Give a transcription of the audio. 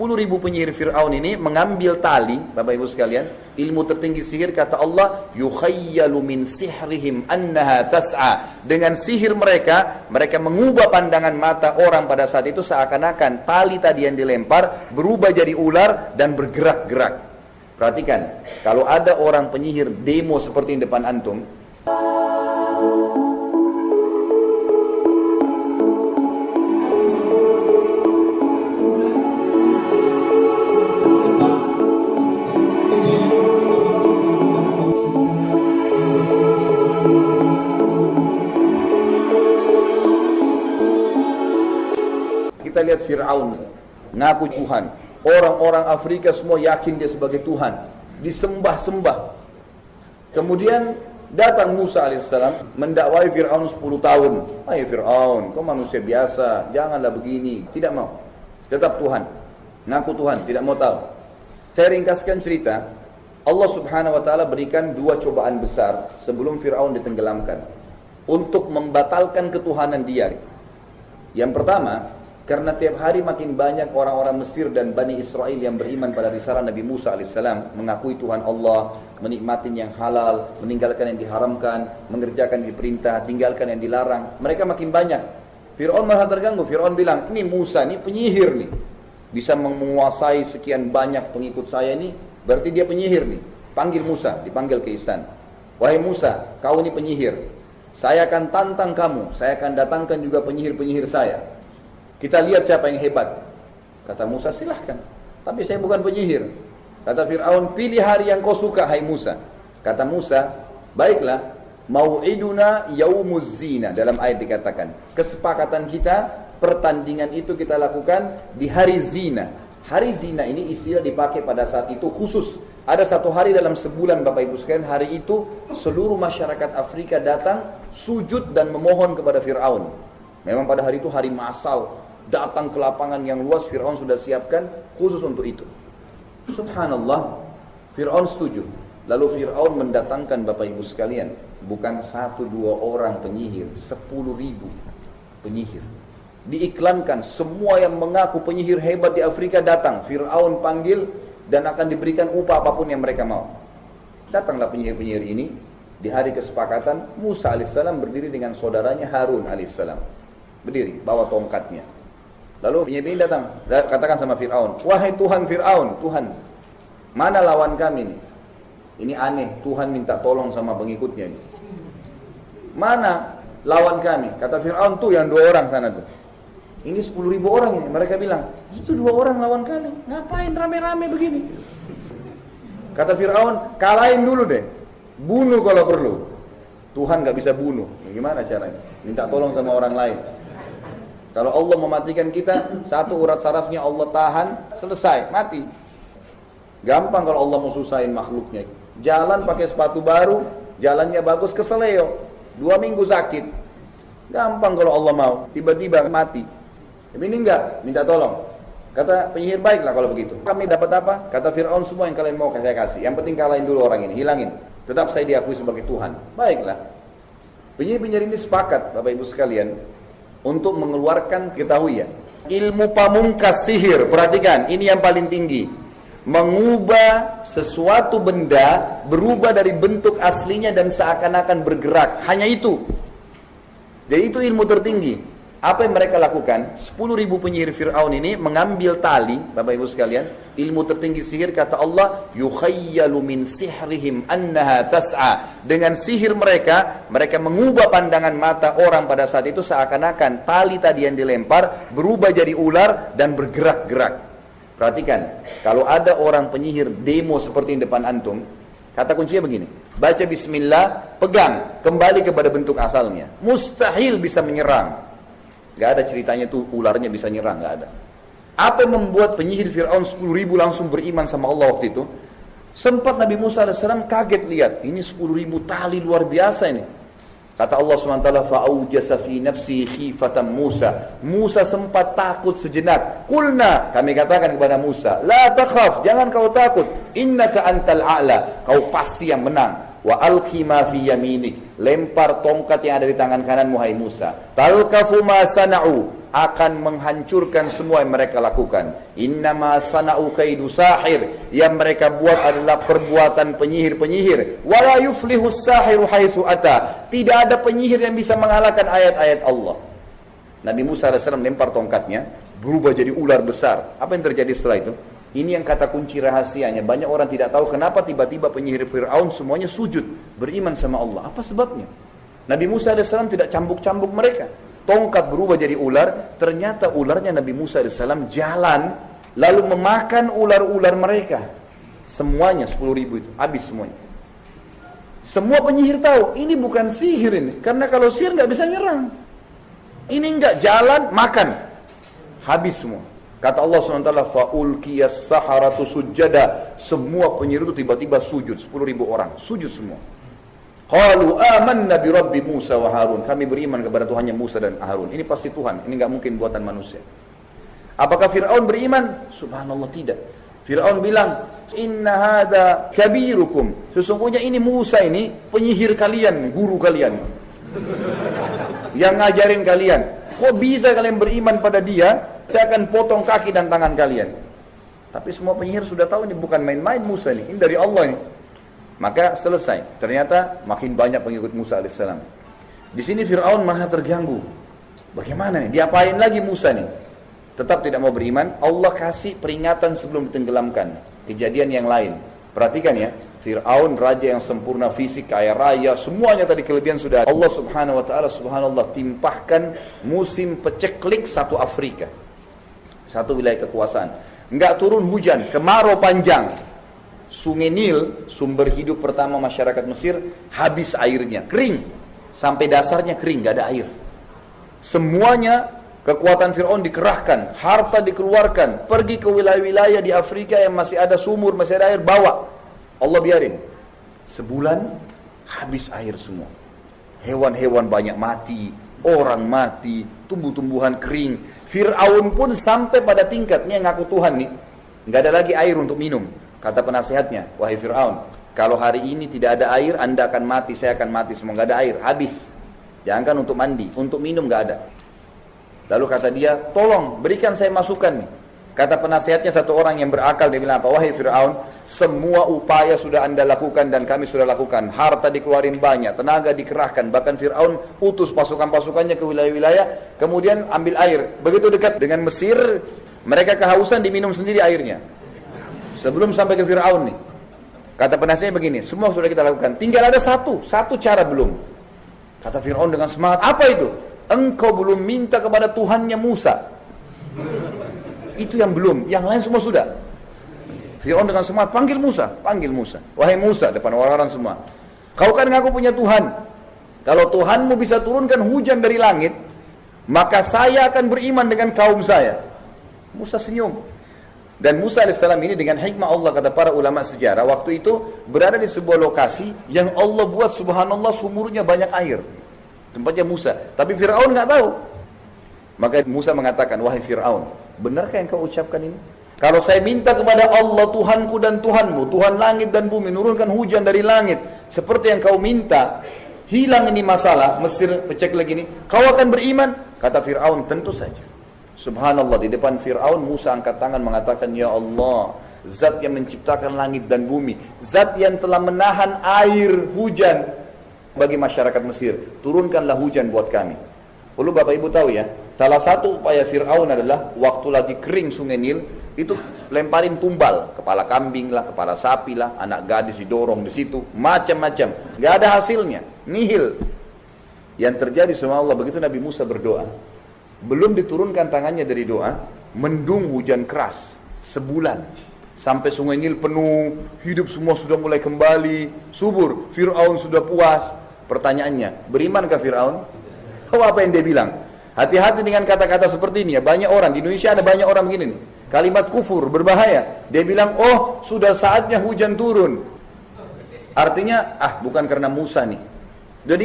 10.000 penyihir Fir'aun ini mengambil tali, Bapak Ibu sekalian, ilmu tertinggi sihir, kata Allah, yukhayyalu min sihrihim annaha tas'a. Dengan sihir mereka, mereka mengubah pandangan mata orang pada saat itu seakan-akan tali tadi yang dilempar berubah jadi ular dan bergerak-gerak. Perhatikan, kalau ada orang penyihir demo seperti di depan antum, kita lihat Fir'aun ngaku Tuhan, orang-orang Afrika semua yakin dia sebagai Tuhan, disembah-sembah. Kemudian datang Musa alaihissalam mendakwai Fir'aun 10 tahun. Hai Fir'aun, kau manusia biasa, janganlah begini. Tidak mau, tetap Tuhan, ngaku Tuhan, tidak mau tahu. Saya ringkaskan cerita. Allah subhanahu wa ta'ala berikan 2 cobaan besar sebelum Fir'aun ditenggelamkan untuk membatalkan ketuhanan dia. Yang pertama, karena tiap hari makin banyak orang-orang Mesir dan Bani Israel yang beriman pada risalah Nabi Musa alaihissalam, mengakui Tuhan Allah, menikmati yang halal, meninggalkan yang diharamkan, mengerjakan yang diperintah, tinggalkan yang dilarang. Mereka makin banyak. Fir'aun malah terganggu. Fir'aun bilang, ini Musa, ini penyihir nih, bisa menguasai sekian banyak pengikut saya ini, berarti dia penyihir nih. Panggil Musa, dipanggil ke istan. Wahai Musa, kau ini penyihir, saya akan tantang kamu, saya akan datangkan juga penyihir-penyihir saya. Kita lihat siapa yang hebat. Kata Musa, silahkan, tapi saya bukan penyihir. Kata Fir'aun, pilih hari yang kau suka, hai Musa. Kata Musa, baiklah, mau'iduna yaumuz zina. Dalam ayat dikatakan, kesepakatan kita, pertandingan itu kita lakukan di hari zina. Hari zina ini istilah dipakai pada saat itu khusus. Ada satu hari dalam sebulan, Bapak Ibu sekalian, hari itu seluruh masyarakat Afrika datang sujud dan memohon kepada Fir'aun. Memang pada hari itu hari massal, datang ke lapangan yang luas, Fir'aun sudah siapkan khusus untuk itu. Subhanallah, Fir'aun setuju. Lalu Fir'aun mendatangkan, Bapak Ibu sekalian, bukan 1-2 orang penyihir, 10.000 penyihir. Diiklankan, semua yang mengaku penyihir hebat di Afrika datang. Fir'aun panggil dan akan diberikan upah apapun yang mereka mau. Datanglah penyihir-penyihir ini. Di hari kesepakatan, Musa alaihissalam berdiri dengan saudaranya Harun alaihissalam. Berdiri, bawa tongkatnya. Lalu penyihir ini datang, katakan sama Fir'aun, wahai Tuhan Fir'aun, Tuhan, mana lawan kami nih? Ini aneh, Tuhan minta tolong sama pengikutnya ini. Mana lawan kami? Kata Fir'aun, tuh yang 2 orang sana tuh. Ini 10.000 orang ini. Mereka bilang, itu 2 orang lawan kami. Ngapain rame-rame begini? Kata Fir'aun, kalahin dulu deh. Bunuh kalau perlu. Tuhan gak bisa bunuh. Gimana caranya? Minta tolong sama orang lain. Kalau Allah mematikan kita, 1 urat sarafnya Allah tahan, selesai, mati. Gampang kalau Allah mau susahin makhluknya. Jalan pakai sepatu baru, jalannya bagus, keseleo. 2 minggu sakit. Gampang kalau Allah mau, tiba-tiba mati. Tapi ini enggak, minta tolong. Kata penyihir, baiklah kalau begitu. Kami dapat apa? Kata Fir'aun, semua yang kalian mau saya kasih. Yang penting kalahin dulu orang ini, hilangin. Tetap saya diakui sebagai Tuhan. Baiklah. Penyihir-penyihir ini sepakat, Bapak Ibu sekalian, untuk mengeluarkan, ketahui ya, ilmu pamungkas sihir. Perhatikan, ini yang paling tinggi. Mengubah sesuatu benda berubah dari bentuk aslinya dan seakan-akan bergerak. Hanya itu. Jadi itu ilmu tertinggi. Apa yang mereka lakukan? 10.000 penyihir Fir'aun ini mengambil tali, Bapak Ibu sekalian, ilmu tertinggi sihir, kata Allah, yukhayyalu min sihrihim annaha tas'a. Dengan sihir mereka, mereka mengubah pandangan mata orang pada saat itu seakan-akan tali tadi yang dilempar berubah jadi ular dan bergerak-gerak. Perhatikan, kalau ada orang penyihir demo seperti di depan antum, kata kuncinya begini, baca bismillah, pegang, kembali kepada bentuk asalnya. Mustahil bisa menyerang. Gak ada ceritanya tuh ularnya bisa nyerang, gak ada. Apa yang membuat penyihir Fir'aun 10.000 langsung beriman sama Allah waktu itu? Sempat Nabi Musa AS kaget lihat, ini 10.000 tali luar biasa ini. Kata Allah SWT, fa'aujasa fi nafsi khifatan Musa. Musa sempat takut sejenak. Qulna, kami katakan kepada Musa, la takhaf, jangan kau takut. Innaka antal a'la, kau pasti yang menang. Wa alqi ma fi yaminik, lempar tongkat yang ada di tangan kananmu hai Musa. Talqafu ma sana'u, akan menghancurkan semua yang mereka lakukan. Innama sana'u kaidu sahir, yang mereka buat adalah perbuatan penyihir-penyihir. Wala yuflihus sahiru haitsu ata, tidak ada penyihir yang bisa mengalahkan ayat-ayat Allah. Nabi Musa AS lempar tongkatnya, berubah jadi ular besar. Apa yang terjadi setelah itu? Ini yang kata kunci rahasianya. Banyak orang tidak tahu kenapa tiba-tiba penyihir Fir'aun semuanya sujud, beriman sama Allah. Apa sebabnya? Nabi Musa AS tidak cambuk-cambuk mereka. Tongkat berubah jadi ular, ternyata ularnya Nabi Musa AS jalan, lalu memakan ular-ular mereka. Semuanya 10.000 itu, habis semuanya. Semua penyihir tahu, ini bukan sihir ini. Karena kalau sihir nggak bisa nyerang. Ini enggak, jalan, makan. Habis semua. Kata Allah SWT, فَأُلْكِيَ السَّحَرَةُ سُجَّدًا, semua penyihir itu tiba-tiba sujud, 10.000 orang, sujud semua. Qalu amanna bi Rabbi Musa wa Harun, kami beriman kepada Tuhannya Musa dan Harun. Ini pasti Tuhan, ini enggak mungkin buatan manusia. Apakah Fir'aun beriman? Subhanallah, tidak. Fir'aun bilang, inna hadha kabirukum, sesungguhnya ini Musa ini penyihir kalian, guru kalian, yang ngajarin kalian. Kok bisa kalian beriman pada dia? Saya akan potong kaki dan tangan kalian. Tapi semua penyihir sudah tahu ini bukan main-main Musa ini dari Allah ini. Maka selesai. Ternyata makin banyak pengikut Musa alaihissalam. Di sini Fir'aun malah terganggu. Bagaimana nih? Diapain lagi Musa nih? Tetap tidak mau beriman. Allah kasih peringatan sebelum ditenggelamkan. Kejadian yang lain. Perhatikan ya. Fir'aun raja yang sempurna fisik, kaya raya, semuanya tadi kelebihan sudah. Allah subhanahu wa ta'ala subhanallah timpahkan musim peceklik satu Afrika. Satu wilayah kekuasaan. Enggak turun hujan, kemarau panjang. Sungai Nil, sumber hidup pertama masyarakat Mesir, habis airnya, kering. Sampai dasarnya kering, enggak ada air. Semuanya kekuatan Fir'aun dikerahkan, harta dikeluarkan, pergi ke wilayah-wilayah di Afrika yang masih ada sumur, masih ada air, bawa. Allah biarin. Sebulan habis air semua. Hewan-hewan banyak mati, orang mati, tumbuh-tumbuhan kering. Fir'aun pun sampai pada tingkatnya ngaku Tuhan nih. Nggak ada lagi air untuk minum. Kata penasehatnya, wahai Fir'aun, kalau hari ini tidak ada air, Anda akan mati, saya akan mati semua. Nggak ada air, habis. Jangankan untuk mandi, untuk minum nggak ada. Lalu kata dia, tolong berikan saya masukan nih. Kata penasehatnya satu orang yang berakal, dia bilang apa? Wahai Fir'aun, semua upaya sudah Anda lakukan dan kami sudah lakukan. Harta dikeluarin banyak, tenaga dikerahkan. Bahkan Fir'aun utus pasukan-pasukannya ke wilayah-wilayah, kemudian ambil air. Begitu dekat dengan Mesir, mereka kehausan, diminum sendiri airnya. Sebelum sampai ke Fir'aun nih. Kata penasehatnya begini, semua sudah kita lakukan. Tinggal ada satu cara belum. Kata Fir'aun dengan semangat, apa itu? Engkau belum minta kepada Tuhannya Musa. Itu yang belum, yang lain semua sudah. Fir'aun dengan semangat, panggil Musa. Wahai Musa, depan orang-orang semua. Kau kan ngaku punya Tuhan. Kalau Tuhanmu bisa turunkan hujan dari langit, maka saya akan beriman dengan kaum saya. Musa senyum. Dan Musa alaihissalam ini dengan hikmah Allah, kata para ulama sejarah, waktu itu berada di sebuah lokasi yang Allah buat subhanallah sumurnya banyak air. Tempatnya Musa. Tapi Fir'aun nggak tahu. Maka Musa mengatakan, wahai Fir'aun, benarkah yang kau ucapkan ini? Kalau saya minta kepada Allah Tuhanku dan Tuhanmu, Tuhan langit dan bumi, nurunkan hujan dari langit, seperti yang kau minta, hilang ini masalah, Mesir pecek lagi ini, kau akan beriman? Kata Fir'aun, tentu saja. Subhanallah, di depan Fir'aun, Musa angkat tangan mengatakan, ya Allah, Zat yang menciptakan langit dan bumi, Zat yang telah menahan air hujan bagi masyarakat Mesir, turunkanlah hujan buat kami. Perlu Bapak Ibu tahu ya, salah satu upaya Fir'aun adalah waktu lagi kering sungai Nil, itu lemparin tumbal, kepala kambing lah, kepala sapi lah, anak gadis didorong di situ, macam-macam, nggak ada hasilnya, nihil. Yang terjadi sama Allah begitu Nabi Musa berdoa, belum diturunkan tangannya dari doa, mendung hujan keras sebulan, sampai sungai Nil penuh, hidup semua sudah mulai kembali, subur. Fir'aun sudah puas. Pertanyaannya, berimankah Fir'aun? Oh, apa yang dia bilang? Hati-hati dengan kata-kata seperti ini ya. Banyak orang, di Indonesia ada banyak orang begini nih. Kalimat kufur, berbahaya. Dia bilang, oh sudah saatnya hujan turun. Artinya, bukan karena Musa nih. Jadi